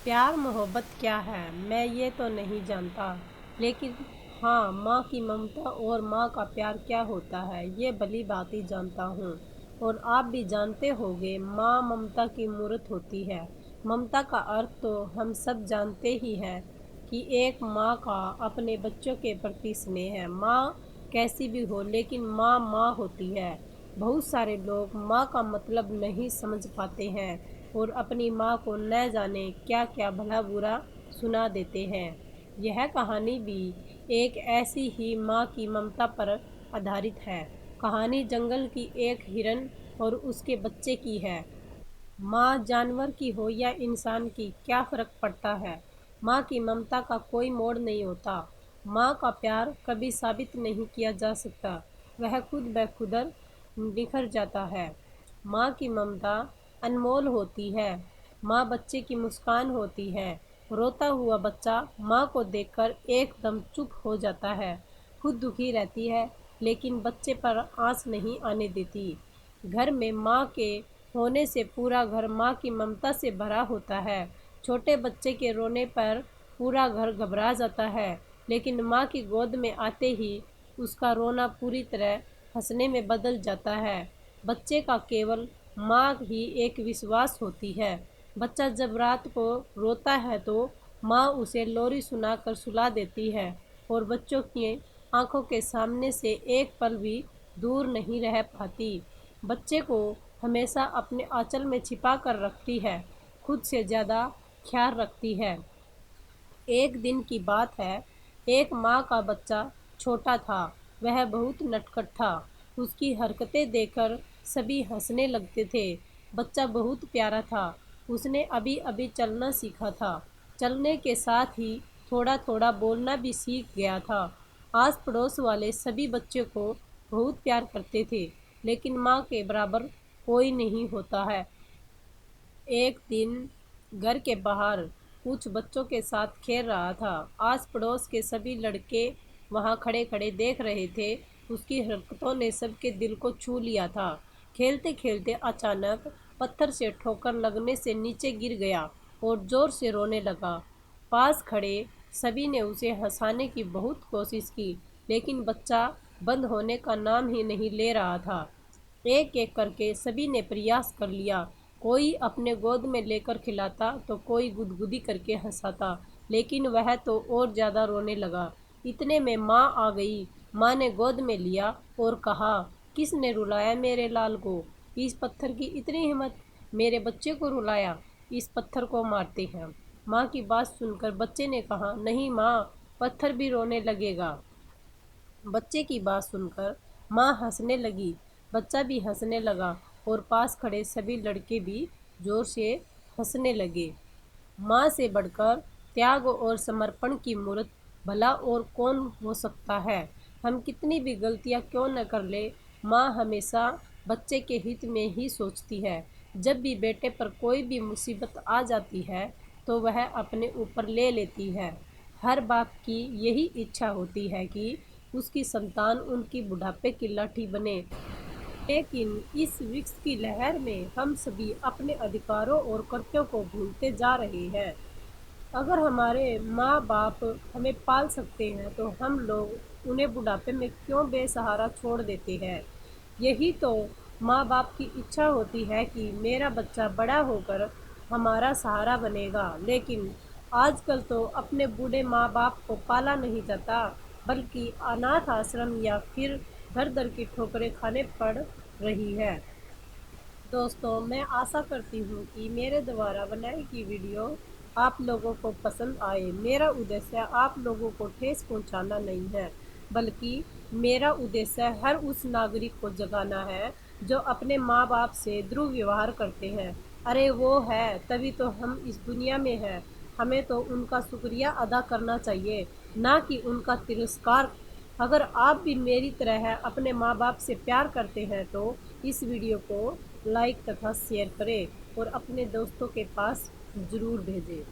प्यार मोहब्बत क्या है मैं ये तो नहीं जानता, लेकिन हाँ, माँ की ममता और माँ का प्यार क्या होता है ये भली भांति जानता हूँ। और आप भी जानते होंगे, माँ ममता की मूर्त होती है। ममता का अर्थ तो हम सब जानते ही हैं कि एक माँ का अपने बच्चों के प्रति स्नेह है। माँ कैसी भी हो, लेकिन माँ माँ होती है। बहुत सारे लोग माँ का मतलब नहीं समझ पाते हैं और अपनी माँ को न जाने क्या क्या भला बुरा सुना देते हैं। यह कहानी भी एक ऐसी ही माँ की ममता पर आधारित है। कहानी जंगल की एक हिरन और उसके बच्चे की है। माँ जानवर की हो या इंसान की, क्या फ़र्क पड़ता है। माँ की ममता का कोई मोड़ नहीं होता। माँ का प्यार कभी साबित नहीं किया जा सकता, वह खुद ब खुद निखर जाता है। माँ की ममता अनमोल होती है। माँ बच्चे की मुस्कान होती है। रोता हुआ बच्चा माँ को देखकर एकदम चुप हो जाता है। खुद दुखी रहती है, लेकिन बच्चे पर आँच नहीं आने देती। घर में माँ के होने से पूरा घर माँ की ममता से भरा होता है। छोटे बच्चे के रोने पर पूरा घर घबरा जाता है, लेकिन माँ की गोद में आते ही उसका रोना पूरी तरह हंसने में बदल जाता है। बच्चे का केवल माँ ही एक विश्वास होती है। बच्चा जब रात को रोता है तो माँ उसे लोरी सुनाकर सुला देती है और बच्चों की आंखों के सामने से एक पल भी दूर नहीं रह पाती। बच्चे को हमेशा अपने आंचल में छिपा कर रखती है, खुद से ज़्यादा ख्याल रखती है। एक दिन की बात है, एक माँ का बच्चा छोटा था। वह बहुत नटखट था। उसकी हरकतें देखकर सभी हंसने लगते थे। बच्चा बहुत प्यारा था। उसने अभी अभी चलना सीखा था। चलने के साथ ही थोड़ा थोड़ा बोलना भी सीख गया था। आस पड़ोस वाले सभी बच्चों को बहुत प्यार करते थे, लेकिन माँ के बराबर कोई नहीं होता है। एक दिन घर के बाहर कुछ बच्चों के साथ खेल रहा था। आस पड़ोस के सभी लड़के वहां खड़े खड़े देख रहे थे। उसकी हरकतों ने सबके दिल को छू लिया था। खेलते खेलते अचानक पत्थर से ठोकर लगने से नीचे गिर गया और जोर से रोने लगा। पास खड़े सभी ने उसे हंसाने की बहुत कोशिश की, लेकिन बच्चा बंद होने का नाम ही नहीं ले रहा था। एक एक करके सभी ने प्रयास कर लिया। कोई अपने गोद में लेकर खिलाता तो कोई गुदगुदी करके हंसाता, लेकिन वह तो और ज़्यादा रोने लगा। इतने में माँ आ गई। माँ ने गोद में लिया और कहा, किसने रुलाया मेरे लाल को। इस पत्थर की इतनी हिम्मत, मेरे बच्चे को रुलाया। इस पत्थर को मारते हैं। माँ की बात सुनकर बच्चे ने कहा, नहीं माँ, पत्थर भी रोने लगेगा। बच्चे की बात सुनकर माँ हंसने लगी। बच्चा भी हंसने लगा और पास खड़े सभी लड़के भी जोर से हंसने लगे। माँ से बढ़कर त्याग और समर्पण की मूर्त भला और कौन हो सकता है। हम कितनी भी गलतियाँ क्यों न कर ले, माँ हमेशा बच्चे के हित में ही सोचती है। जब भी बेटे पर कोई भी मुसीबत आ जाती है तो वह अपने ऊपर ले लेती है। हर बाप की यही इच्छा होती है कि उसकी संतान उनकी बुढ़ापे की लाठी बने। लेकिन इस वृक्ष की लहर में हम सभी अपने अधिकारों और कर्तव्यों को भूलते जा रहे हैं। अगर हमारे माँ बाप हमें पाल सकते हैं तो हम लोग उन्हें बुढ़ापे में क्यों बेसहारा छोड़ देते हैं। यही तो माँ बाप की इच्छा होती है कि मेरा बच्चा बड़ा होकर हमारा सहारा बनेगा, लेकिन आजकल तो अपने बूढ़े माँ बाप को पाला नहीं जाता, बल्कि अनाथ आश्रम या फिर दर दर की ठोकरें खाने पड़ रही है। दोस्तों, मैं आशा करती हूँ कि मेरे द्वारा बनाई गई वीडियो आप लोगों को पसंद आए। मेरा उद्देश्य आप लोगों को ठेस पहुँचाना नहीं है, बल्कि मेरा उद्देश्य हर उस नागरिक को जगाना है जो अपने माँ बाप से दुर्व्यवहार करते हैं। अरे वो है तभी तो हम इस दुनिया में हैं। हमें तो उनका शुक्रिया अदा करना चाहिए, ना कि उनका तिरस्कार। अगर आप भी मेरी तरह अपने माँ बाप से प्यार करते हैं तो इस वीडियो को लाइक तथा शेयर करें और अपने दोस्तों के पास ज़रूर भेजें।